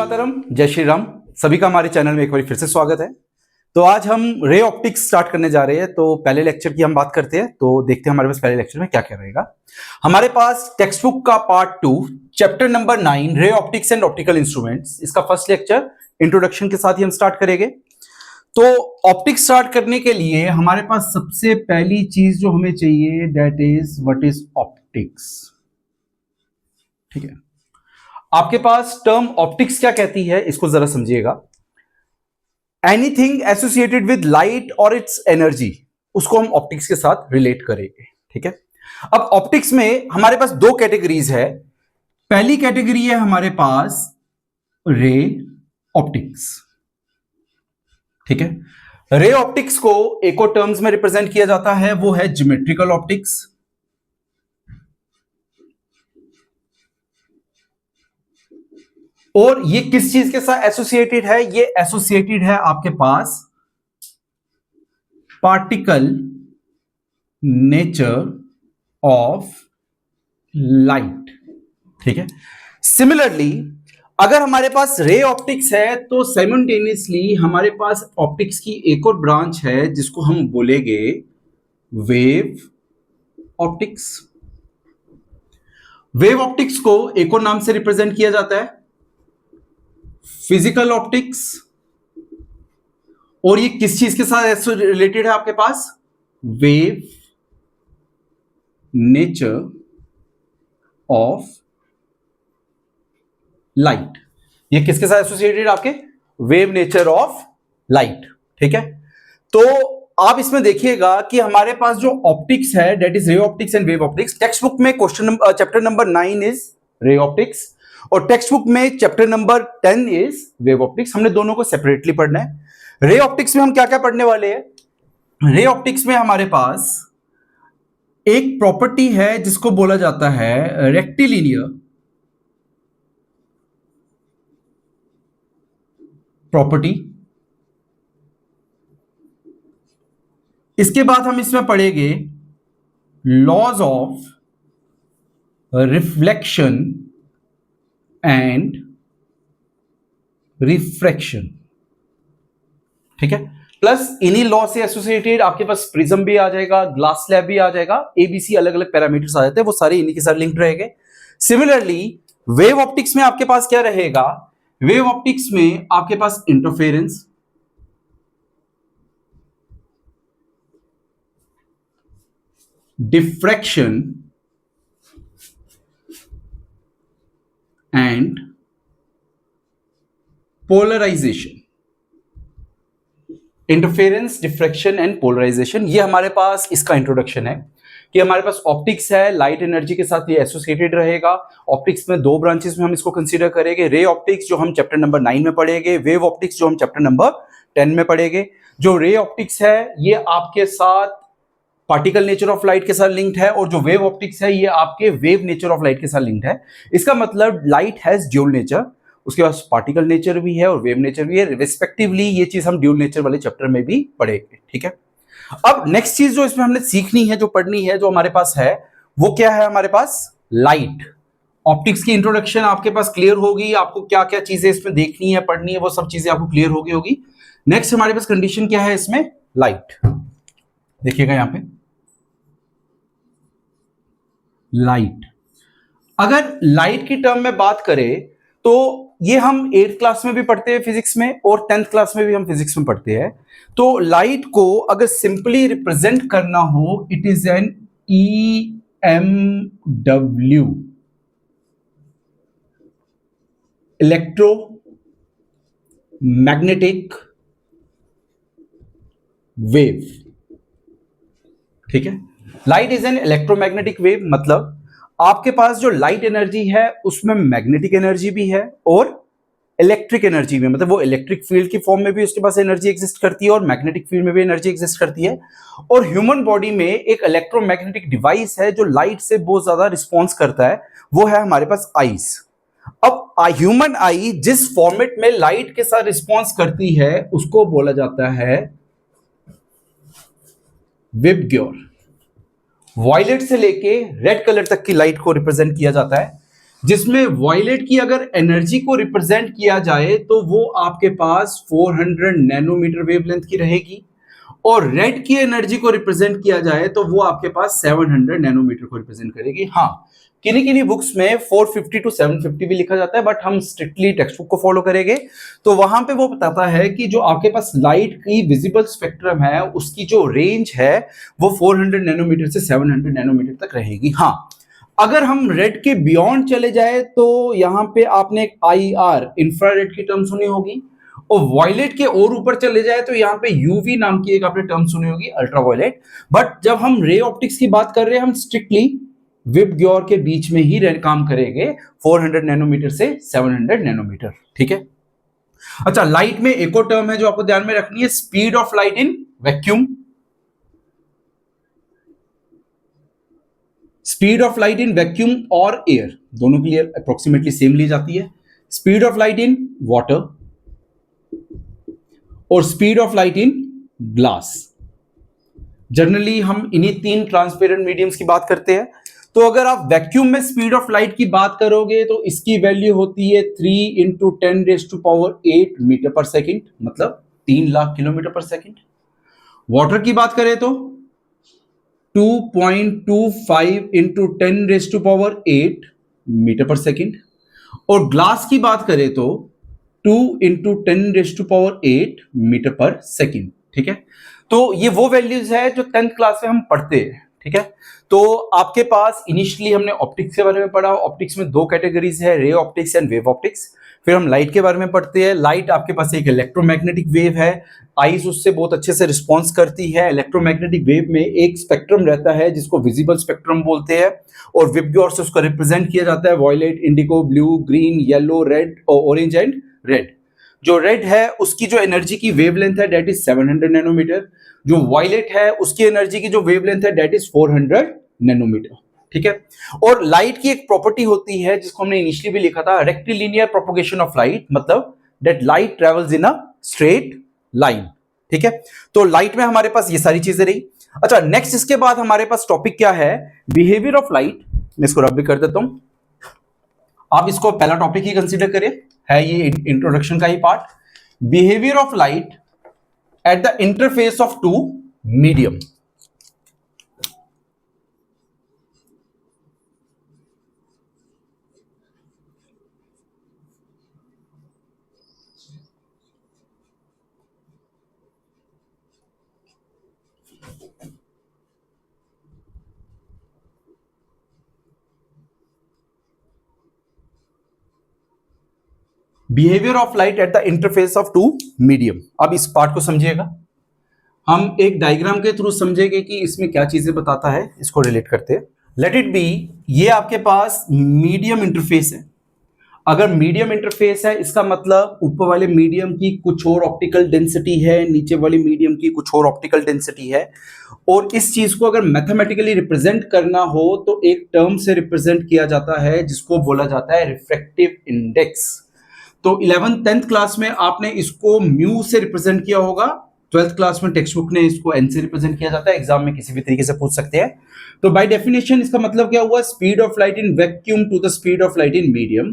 मातरम, जय श्री राम। सभी का हमारे चैनल में एक बार फिर से स्वागत है। तो आज हम रे ऑप्टिक्स स्टार्ट करने जा रहे हैं। तो पहले लेक्चर की हम बात करते हैं, तो देखते हैं हमारे पास पहले लेक्चर में क्या क्या रहेगा। हमारे पास टेक्स्ट बुक का पार्ट 2 चैप्टर नंबर 9 रे ऑप्टिक्स एंड ऑप्टिकल इंस्ट्रूमेंट्स, इसका फर्स्ट लेक्चर इंट्रोडक्शन के साथ ही हम स्टार्ट करेंगे। तो ऑप्टिक्स स्टार्ट करने के लिए हमारे पास सबसे पहली चीज जो हमें चाहिए that is what is optics. ठीक है, आपके पास टर्म ऑप्टिक्स क्या कहती है इसको जरा समझिएगा। एनीथिंग एसोसिएटेड विद लाइट और इट्स एनर्जी, उसको हम ऑप्टिक्स के साथ रिलेट करेंगे। ठीक है, अब ऑप्टिक्स में हमारे पास दो कैटेगरीज है। पहली कैटेगरी है हमारे पास रे ऑप्टिक्स। ठीक है, रे ऑप्टिक्स को एक और टर्म्स में रिप्रेजेंट किया जाता है, वो है ज्योमेट्रिकल ऑप्टिक्स। और ये किस चीज के साथ एसोसिएटेड है? ये एसोसिएटेड है आपके पास पार्टिकल नेचर ऑफ लाइट। ठीक है, सिमिलरली अगर हमारे पास रे ऑप्टिक्स है तो साइमल्टेनियसली हमारे पास ऑप्टिक्स की एक और ब्रांच है जिसको हम बोलेंगे वेव ऑप्टिक्स। वेव ऑप्टिक्स को एक और नाम से रिप्रेजेंट किया जाता है फिजिकल ऑप्टिक्स। और ये किस चीज के साथ रिलेटेड है? आपके पास वेव नेचर ऑफ लाइट। ये किसके साथ एसोसिएटेड? आपके वेव नेचर ऑफ लाइट। ठीक है, तो आप इसमें देखिएगा कि हमारे पास जो ऑप्टिक्स है that is ray optics and wave optics. Text book में question chapter number 9 is ray optics और टेक्स्ट बुक में chapter number 10 is wave optics. हमने दोनों को सेपरेटली पढ़ना है। रे ऑप्टिक्स में हम क्या क्या पढ़ने वाले हैं? रे ऑप्टिक्स में हमारे पास एक प्रॉपर्टी है जिसको बोला जाता है रेक्टिलिनियर प्रॉपर्टी। इसके बाद हम इसमें पढ़ेंगे laws of reflection and refraction. ठीक है, प्लस इन्हीं लॉ से एसोसिएटेड आपके पास प्रिज्म भी आ जाएगा, ग्लास स्लैब भी आ जाएगा, एबीसी अलग अलग पैरामीटर्स आ जाते हैं, वो सारे इन्हीं के साथ लिंक्ड रहेंगे। सिमिलरली वेव ऑप्टिक्स में आपके पास क्या रहेगा? वेव ऑप्टिक्स में आपके पास interference, diffraction and polarisation. Interference, diffraction and polarisation, ये हमारे पास इसका इंट्रोडक्शन है कि हमारे पास ऑप्टिक्स है, लाइट एनर्जी के साथ ये एसोसिएटेड रहेगा। ऑप्टिक्स में दो ब्रांचेस में हम इसको कंसीडर करेंगे, रे ऑप्टिक्स जो हम चैप्टर नंबर 9 में पढ़ेंगे, वेव ऑप्टिक्स जो हम चैप्टर नंबर 10 में पढ़ेंगे। जो रे ऑप्टिक्स है ये आपके साथ पार्टिकल नेचर ऑफ लाइट के साथ लिंक्ड है और जो वेव ऑप्टिक्स है ये आपके वेव नेचर ऑफ लाइट के साथ लिंक्ड है। इसका मतलब लाइट हैज ड्यूल नेचर, उसके पास पार्टिकल नेचर भी है और वेव नेचर भी है रिस्पेक्टिवली। ये चीज हम ड्यूल नेचर वाले चैप्टर में भी पढ़ेंगे। ठीक है, अब नेक्स्ट चीज जो इसमें हमने सीखनी है, जो पढ़नी है, जो हमारे पास है, वो क्या है? हमारे पास लाइट। ऑप्टिक्स की इंट्रोडक्शन आपके पास क्लियर होगी, आपको क्या क्या चीजें इसमें देखनी है, पढ़नी है, वो सब चीजें आपको क्लियर होगी। नेक्स्ट हमारे पास कंडीशन क्या है इसमें? लाइट। देखिएगा यहां पे लाइट। अगर लाइट की टर्म में बात करें तो ये हम 8th क्लास में भी पढ़ते हैं फिजिक्स में और 10th क्लास में भी हम फिजिक्स में पढ़ते हैं। तो लाइट को अगर सिंपली रिप्रेजेंट करना हो, it is an EMW, electro magnetic wave. ठीक है, light is an electromagnetic wave, मतलब आपके पास जो लाइट एनर्जी है उसमें मैग्नेटिक एनर्जी भी है और इलेक्ट्रिक एनर्जी में, मतलब वो इलेक्ट्रिक फील्ड की फॉर्म में भी उसके पास एनर्जी एग्जिस्ट करती है और मैग्नेटिक फील्ड में भी एनर्जी एग्जिस्ट करती है। और ह्यूमन बॉडी में एक इलेक्ट्रोमैग्नेटिक डिवाइस है जो लाइट से बहुत ज्यादा रिस्पॉन्स करता है, वो है हमारे पास आईज। अब ह्यूमन आई जिस फॉर्मेट में लाइट के साथ रिस्पॉन्स करती है उसको बोला जाता है विबग्योर। वॉयलेट से लेके रेड कलर तक की लाइट को रिप्रेजेंट किया जाता है। जिसमें वॉयलेट की अगर एनर्जी को रिप्रेजेंट किया जाए तो वो आपके पास 400 नैनोमीटर वेवलेंथ की रहेगी, और रेड की एनर्जी को रिप्रेजेंट किया जाए तो वो आपके पास 700 नैनोमीटर को रिप्रेजेंट करेगी। हाँ, किन्हीं किन्हीं बुक्स में 450 टू 750 भी लिखा जाता है, बट हम स्ट्रिक्टली टेक्स्ट बुक को फॉलो करेंगे। तो वहां पे वो बताता है कि जो आपके पास लाइट की विजिबल स्पेक्ट्रम है उसकी जो रेंज है वो 400 नैनोमीटर से 700 नैनोमीटर तक रहेगी। हाँ, अगर हम रेड के बियॉन्ड चले जाए तो यहां पे आपने IR इंफ्रारेड की टर्म सुनी होगी, और वॉयलेट के और ऊपर चले जाए तो यहाँ पे यूवी नाम की एक आपने टर्म सुनी होगी, अल्ट्रावायलेट। बट जब हम रे ऑप्टिक्स की बात कर रहे हैं हम स्ट्रिक्टली विब ग्योर के बीच में ही काम करेंगे, 400 नैनोमीटर से 700 नैनोमीटर। ठीक है। अच्छा, लाइट में एक और टर्म है जो आपको ध्यान में रखनी है, speed of light in vacuum. Speed of light in vacuum और एयर दोनों के लिए अप्रोक्सीमेटली सेम ली जाती है। Speed of light in water और speed of light in glass. Generally हम इन्हीं तीन ट्रांसपेरेंट मीडियम्स की बात करते हैं। तो अगर आप वैक्यूम में स्पीड ऑफ लाइट की बात करोगे तो इसकी वैल्यू होती है 3 × 10⁸ मीटर पर सेकेंड, मतलब 3 लाख किलोमीटर पर सेकेंड। वाटर की बात करें तो 2.25 × 10⁸ मीटर पर सेकेंड, और ग्लास की बात करें तो 2 × 10⁸ मीटर पर सेकेंड। ठीक है। तो ये वो वैल्यूज है जो 10th क्लास में हम पढ़ते हैं। ठीक है। तो आपके पास इनिशियली हमने ऑप्टिक्स के बारे में पढ़ा। ऑप्टिक्स में दो कैटेगरीज है, रे ऑप्टिक्स एंड वेव ऑप्टिक्स। फिर हम लाइट के बारे में पढ़ते हैं। लाइट आपके पास एक इलेक्ट्रोमैग्नेटिक वेव है, आईज उससे बहुत अच्छे से रिस्पॉन्स करती है। इलेक्ट्रोमैग्नेटिक वेव में एक स्पेक्ट्रम रहता है जिसको विजिबल स्पेक्ट्रम बोलते हैं, और विबग्योर से उसको रिप्रेजेंट किया जाता है violet, indigo, blue, green, yellow, red और ऑरेंज एंड रेड। जो रेड है उसकी जो एनर्जी की वेवलेंथ है दैट इज 700 नैनोमीटर। जो वॉयलेट है उसकी एनर्जी की जो वेवलेंथ है दैट इज 400 नैनोमीटर। ठीक है। और लाइट की एक प्रॉपर्टी होती है जिसको हमने इनिशियली भी लिखा था, रेक्टिलिनियर प्रोपगेशन ऑफ लाइट, मतलब that light travels in a straight line. ठीक है। तो लाइट में हमारे पास ये सारी चीजें रही। अच्छा, नेक्स्ट इसके बाद हमारे पास टॉपिक क्या है, बिहेवियर ऑफ लाइट। मैं इसको रब भी कर देता हूं, आप इसको पहला टॉपिक ही कंसीडर करें, है ये इंट्रोडक्शन का ही part. Behaviour of light at the interface of two medium. Behaviour of light at the interface of two medium. अब इस पार्ट को समझिएगा, हम एक डायग्राम के थ्रू समझेंगे कि इसमें क्या चीजें बताता है, इसको रिलेट करते हैं। लेट इट बी, ये आपके पास मीडियम इंटरफेस है। अगर मीडियम इंटरफेस है इसका मतलब ऊपर वाले मीडियम की कुछ और ऑप्टिकल डेंसिटी है, नीचे वाले मीडियम की कुछ और ऑप्टिकल डेंसिटी है, और इस चीज को अगर मैथमेटिकली रिप्रेजेंट करना हो तो एक टर्म से रिप्रेजेंट किया जाता है जिसको बोला जाता है रिफ्रैक्टिव इंडेक्स। तो 11th 10th क्लास में आपने इसको म्यू से रिप्रेजेंट किया होगा, 12th क्लास में टेक्स्ट बुक ने इसको एन से रिप्रेजेंट किया जाता है, एग्जाम में किसी भी तरीके से पूछ सकते हैं। तो बाय डेफिनेशन इसका मतलब क्या हुआ, speed of light in vacuum to the speed of light in medium,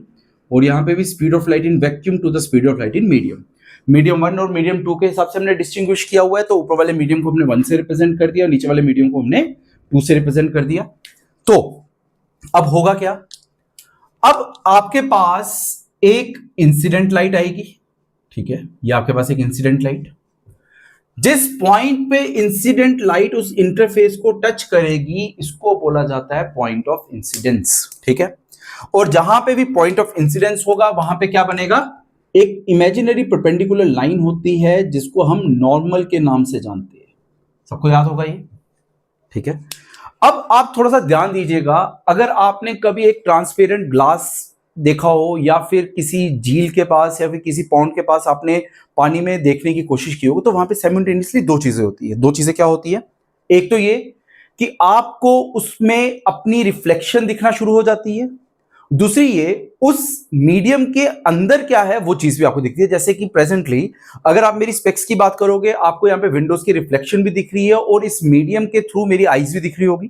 और यहां पे भी speed of light in vacuum to the speed of light in medium. Medium 1 और मीडियम 2 के हिसाब से हमने डिस्टिंग्विश किया हुआ है, तो ऊपर वाले मीडियम को हमने 1 से रिप्रेजेंट कर दिया, नीचे वाले मीडियम को हमने 2 से रिप्रेजेंट कर दिया। तो अब होगा क्या, अब आपके पास एक इंसिडेंट लाइट आएगी। ठीक है, ये आपके पास एक इंसिडेंट लाइट, जिस पॉइंट पे इंसिडेंट लाइट उस इंटरफेस को टच करेगी इसको बोला जाता है पॉइंट ऑफ इंसिडेंस। ठीक है, और जहां पे भी पॉइंट ऑफ इंसिडेंस होगा वहां पे क्या बनेगा, एक इमेजिनरी परपेंडिकुलर लाइन होती है जिसको हम नॉर्मल के नाम से जानते हैं। सबको याद होगा ये। ठीक है, अब आप थोड़ा सा ध्यान दीजिएगा, अगर आपने कभी एक ट्रांसपेरेंट ग्लास देखा हो या फिर किसी झील के पास या फिर किसी पॉन्ड के पास आपने पानी में देखने की कोशिश की होगी, तो वहां पे साइमल्टेनियसली दो चीजें होती है। दो चीजें क्या होती है, एक तो ये कि आपको उसमें अपनी रिफ्लेक्शन दिखना शुरू हो जाती है, दूसरी ये उस मीडियम के अंदर क्या है वो चीज भी आपको दिखती है। जैसे कि प्रेजेंटली अगर आप मेरी स्पेक्स की बात करोगे, आपको यहाँ पे विंडोज की रिफ्लेक्शन भी दिख रही है और इस मीडियम के थ्रू मेरी आईज भी दिख रही होगी।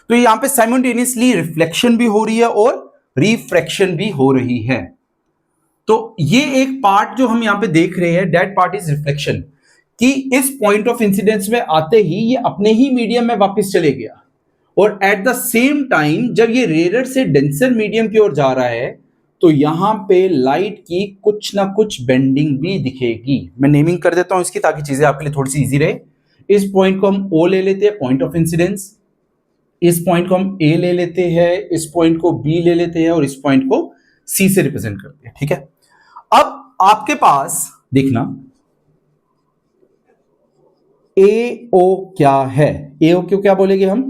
तो यहाँ पे साइमल्टेनियसली रिफ्लेक्शन भी हो रही है और रिफ्रैक्शन भी हो रही है। तो ये एक पार्ट जो हम यहां पे देख रहे हैं, दैट पार्ट इज रिफ्लेक्शन, कि इस पॉइंट ऑफ इंसिडेंस में आते ही ये अपने ही मीडियम में वापस चले गया, और एट द सेम टाइम जब ये रेयर से डेंसर मीडियम की ओर जा रहा है तो यहां पे लाइट की कुछ ना कुछ बेंडिंग भी दिखेगी। मैं नेमिंग कर देता हूं इसकी ताकि चीजें आपके लिए थोड़ी सी इजी रहे। इस पॉइंट को हम ओ ले लेते हैं, पॉइंट ऑफ इंसिडेंस। इस पॉइंट को हम ए ले लेते हैं, इस पॉइंट को बी ले लेते हैं, और इस पॉइंट को सी से रिप्रेजेंट करते हैं। ठीक है, अब आपके पास देखना ए ओ क्या है। ए ओ क्यों क्या बोलेंगे हम?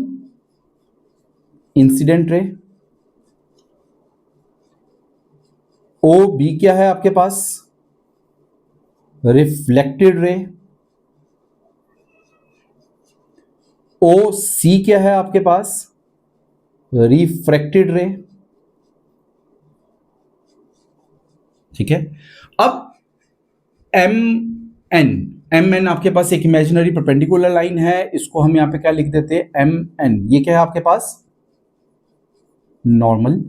Incident ray. ओ बी क्या है आपके पास? Reflected ray. ओ सी क्या है आपके पास? रिफ्रैक्टेड रे। ठीक है, अब एम एन, एम एन आपके पास एक इमेजिनरी परपेंडिकुलर लाइन है, इसको हम यहां पे क्या लिख देते हैं? M N. ये क्या है आपके पास? नॉर्मल।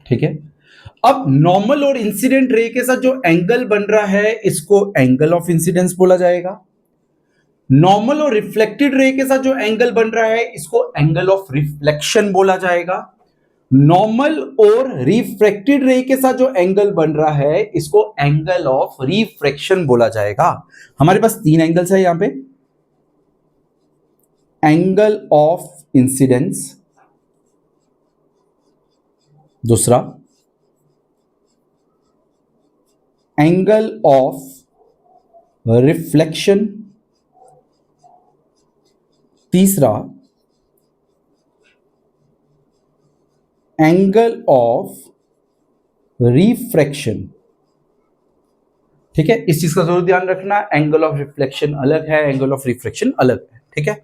ठीक है, अब नॉर्मल और इंसिडेंट रे के साथ जो एंगल बन रहा है इसको एंगल ऑफ इंसिडेंस बोला जाएगा। नॉर्मल और रिफ्लेक्टेड रे के साथ जो एंगल बन रहा है इसको एंगल ऑफ रिफ्लेक्शन बोला जाएगा। नॉर्मल और रिफ्रैक्टेड रे के साथ जो एंगल बन रहा है इसको एंगल ऑफ रिफ्रैक्शन बोला जाएगा। हमारे पास तीन एंगल्स है यहां पे। एंगल ऑफ इंसिडेंस, दूसरा एंगल ऑफ रिफ्लेक्शन, तीसरा एंगल ऑफ रिफ्रैक्शन। ठीक है, इस चीज का जरूर ध्यान रखना, एंगल ऑफ रिफ्लेक्शन अलग है, एंगल ऑफ रिफ्रैक्शन अलग है। ठीक है,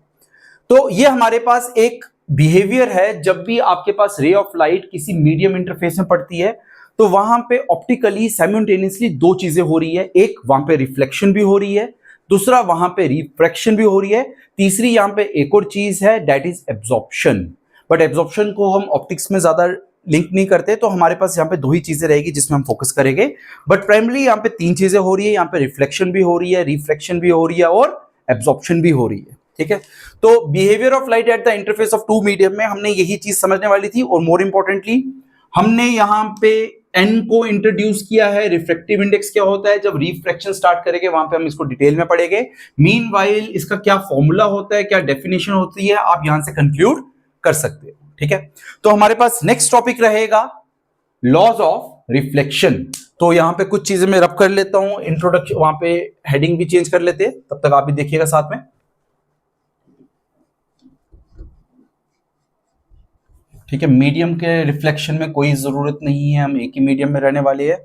तो ये हमारे पास एक बिहेवियर है, जब भी आपके पास रे ऑफ लाइट किसी मीडियम इंटरफेस में पड़ती है तो वहां पे ऑप्टिकली साइमल्टेनियसली दो चीजें हो रही है। एक, वहां पे रिफ्लेक्शन भी हो रही है, दूसरा वहां पे रिफ्रैक्शन भी हो रही है, तीसरी यहां पे एक और चीज है, that is absorption. But absorption को हम ऑप्टिक्स में ज्यादा लिंक नहीं करते, तो हमारे पास यहाँ पे दो ही चीजें रहेगी जिसमें हम फोकस करेंगे। बट प्राइमरी यहाँ पे तीन चीजें हो रही है, यहाँ पे रिफ्लेक्शन भी हो रही है, रिफ्रैक्शन भी हो रही है, और एब्जॉर्प्शन भी हो रही है। ठीक है, तो behaviour of light at the interface of two medium में हमने यही चीज समझने वाली थी, और मोर इंपॉर्टेंटली हमने यहां पे एन को इंट्रोड्यूस किया है। रिफ्रैक्टिव इंडेक्स क्या होता है, जब रिफ्रैक्शन स्टार्ट करेंगे वहां पे हम इसको डिटेल में पढ़ेंगे। मीनवाइल इसका क्या फॉर्मूला होता है, क्या डेफिनेशन होती है, आप यहां से कंक्लूड कर सकते हो। ठीक है, तो हमारे पास नेक्स्ट टॉपिक रहेगा लॉज ऑफ रिफ्लेक्शन। तो यहां पे कुछ चीजें मैं रब कर लेता हूं, इंट्रोडक्शन, वहां पे हेडिंग भी चेंज कर लेते हैं, तब तक आप भी देखिएगा साथ में। ठीक है, मीडियम के रिफ्लेक्शन में कोई जरूरत नहीं है, हम एक ही मीडियम में रहने वाले हैं।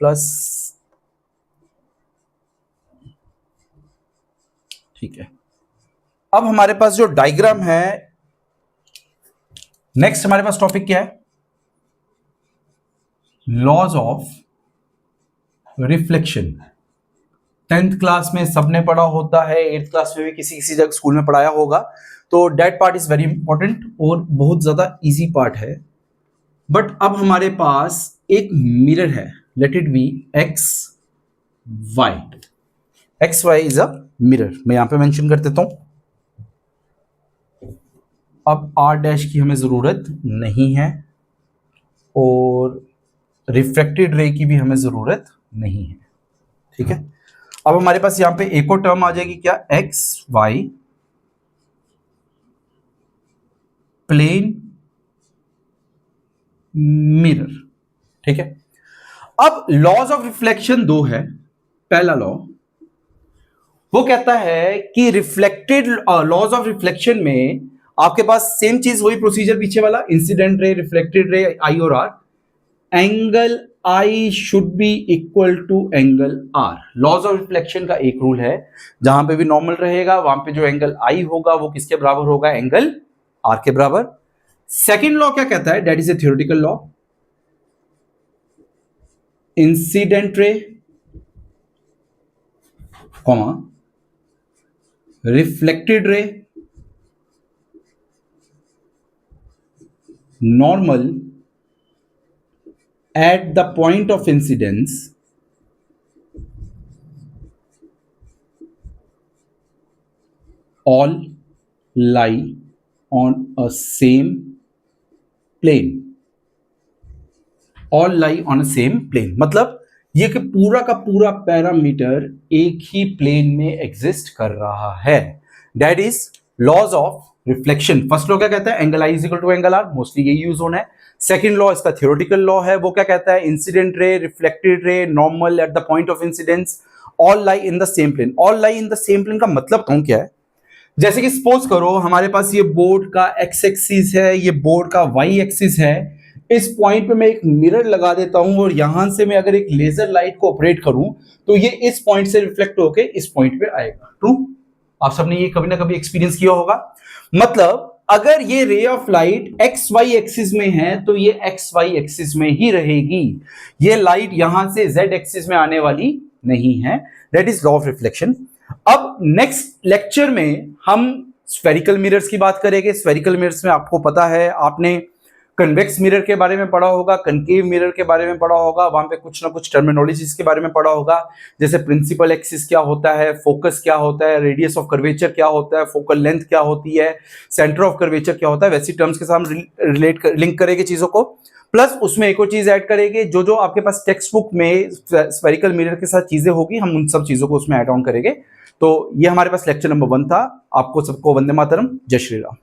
प्लस, ठीक है, अब हमारे पास जो डायग्राम है, नेक्स्ट हमारे पास टॉपिक क्या है? Laws of reflection. 10th class में सबने पढ़ा होता है, 8th क्लास में भी किसी किसी जगह स्कूल में पढ़ाया होगा, तो that part is very important और बहुत ज्यादा इजी पार्ट है। बट अब हमारे पास एक मिरर है, let it be X Y. X Y is a mirror, मैं यहां पे मेंशन कर देता हूं। अब आर डैश की हमें जरूरत नहीं है, और रिफ्रैक्टेड रे की भी हमें जरूरत नहीं है। ठीक है, अब हमारे पास यहां पे एक और टर्म आ जाएगी, क्या? X Y plane mirror. ठीक है, अब लॉज ऑफ रिफ्लेक्शन दो है। पहला लॉ वो कहता है कि रिफ्लेक्टेड, लॉज ऑफ रिफ्लेक्शन में आपके पास सेम चीज, वही प्रोसीजर पीछे वाला, incident ray, reflected ray, I और R, angle I should be equal to angle R. Laws of reflection का एक रूल है, जहां पे भी नॉर्मल रहेगा वहां पे जो एंगल आई होगा वो किसके बराबर होगा? एंगल आर के बराबर। सेकेंड लॉ क्या कहता है? That is a theoretical law. Incident ray comma reflected ray normal at the point of incidence all lie on a same plane. All lie on a same plane मतलब ये कि पूरा का पूरा पैरामीटर एक ही प्लेन में एग्जिस्ट कर रहा है. That is laws of reflection. First law क्या कहता है? Angle I is equal to angle R. Mostly यही यूज होना है. सेकंड लॉ इसका थियोरेटिकल लॉ है, वो क्या कहता है? Incident ray, reflected ray, normal at the point of incidence, all lie in the same plane. All lie in the same plane का मतलब कहूं क्या है? जैसे कि सपोज करो हमारे पास ये बोर्ड का एक्स एक्सिस है, ये बोर्ड का वाई एक्सिस है. इस पॉइंट पे मैं एक मिरर लगा देता हूं और यहां से मैं अगर एक लेजर लाइट को ऑपरेट करूं तो ये इस पॉइंट से रिफ्लेक्ट होके इस पॉइंट पे आएगा. ट्रू? आप सबने ये कभी ना कभी एक्सपीरियंस किया होगा. मतलब अगर ये ray of light X Y axis में है तो ये एक्स वाई एक्सिस में ही रहेगी. ये लाइट यहां से जेड एक्सिस में आने वाली नहीं है. That is law of reflection. अब नेक्स्ट लेक्चर में हम स्फेरिकल मिरर्स की बात करेंगे. स्फेरिकल मिरर्स में आपको पता है, आपने कन्वेक्स मिरर के बारे में पढ़ा होगा, कनकेव मिरर के बारे में पढ़ा होगा. वहां पे कुछ ना कुछ टर्मिनोलॉजीज के बारे में पढ़ा होगा, जैसे प्रिंसिपल एक्सिस क्या होता है, फोकस क्या होता है, रेडियस ऑफ कर्वेचर क्या होता है, फोकल लेंथ क्या होती है, सेंटर ऑफ कर्वेचर क्या होता है. वैसी टर्म्स के साथ हम लिंक करेंगे चीजों को. प्लस उसमें एक और चीज ऐड करेंगे, जो जो आपके पास टेक्स्ट बुक में स्फेरिकल मिरर के साथ चीजें होगी, हम उन सब चीजों को उसमें ऐड ऑन करेंगे. तो ये हमारे पास लेक्चर नंबर 1 था. आपको सबको वंदे मातरम. जय श्री राम.